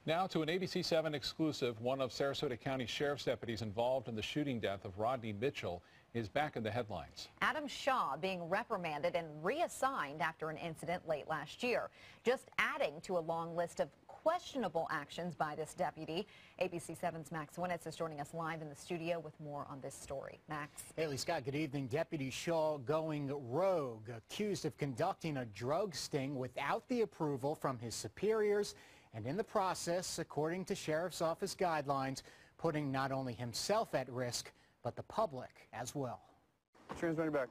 Now to an ABC7 exclusive. One of Sarasota County Sheriff's deputies involved in the shooting death of Rodney Mitchell is back in the headlines. Adam Shaw being reprimanded and reassigned after an incident late last year, just adding to a long list of questionable actions by this deputy. ABC7's Max Winnitz is joining us live in the studio with more on this story. Max. Haley Scott, good evening. Deputy Shaw going rogue, accused of conducting a drug sting without the approval from his superiors, and in the process, according to Sheriff's Office guidelines, putting not only himself at risk, but the public as well. Transmitting back.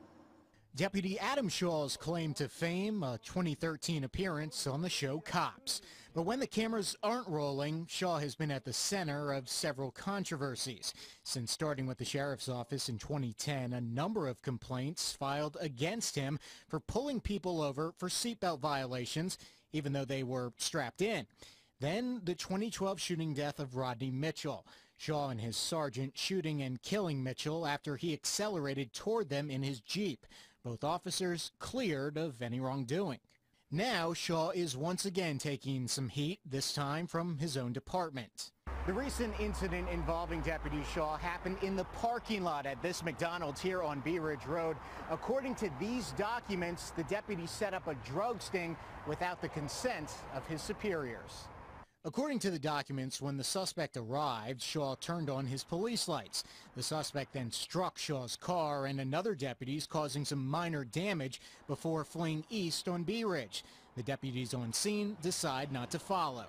Deputy Adam Shaw's claim to fame, a 2013 appearance on the show Cops. But when the cameras aren't rolling, Shaw has been at the center of several controversies. Since starting with the Sheriff's Office in 2010, a number of complaints filed against him for pulling people over for seatbelt violations, even though they were strapped in. Then the 2012 shooting death of Rodney Mitchell. Shaw and his sergeant shooting and killing Mitchell after he accelerated toward them in his Jeep. Both officers cleared of any wrongdoing. Now Shaw is once again taking some heat, this time from his own department. The recent incident involving Deputy Shaw happened in the parking lot at this McDonald's here on Bee Ridge Road. According to these documents, the deputy set up a drug sting without the consent of his superiors. According to the documents, when the suspect arrived, Shaw turned on his police lights. The suspect then struck Shaw's car and another deputy's, causing some minor damage before fleeing east on Bee Ridge. The deputies on scene decide not to follow.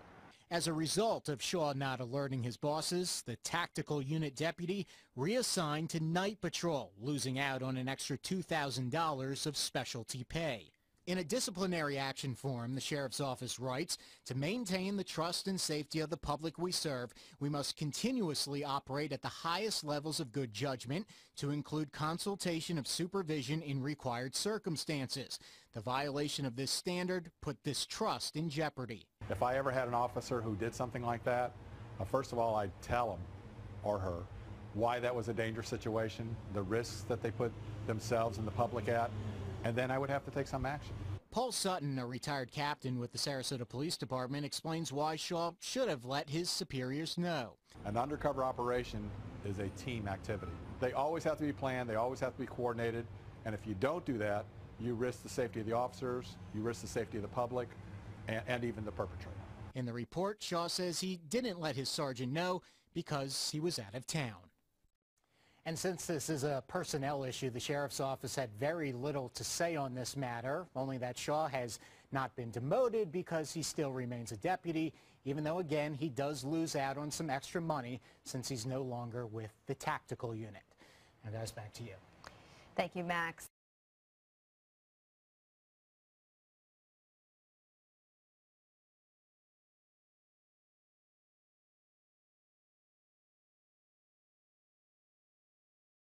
As a result of Shaw not alerting his bosses, the tactical unit deputy reassigned to night patrol, losing out on an extra $2,000 of specialty pay. In a disciplinary action form, the Sheriff's Office writes, to maintain the trust and safety of the public we serve, we must continuously operate at the highest levels of good judgment, to include consultation of supervision in required circumstances. The violation of this standard put this trust in jeopardy. If I ever had an officer who did something like that, first of all, I'd tell him or her why that was a dangerous situation, the risks that they put themselves and the public at, and then I would have to take some action. Paul Sutton, a retired captain with the Sarasota Police Department, explains why Shaw should have let his superiors know. An undercover operation is a team activity. They always have to be planned, they always have to be coordinated, and if you don't do that, you risk the safety of the officers, you risk the safety of the public, and even the perpetrator. In the report, Shaw says he didn't let his sergeant know because he was out of town. And since this is a personnel issue, the Sheriff's Office had very little to say on this matter, only that Shaw has not been demoted because he still remains a deputy, even though, again, he does lose out on some extra money since he's no longer with the tactical unit. And guys, back to you. Thank you, Max.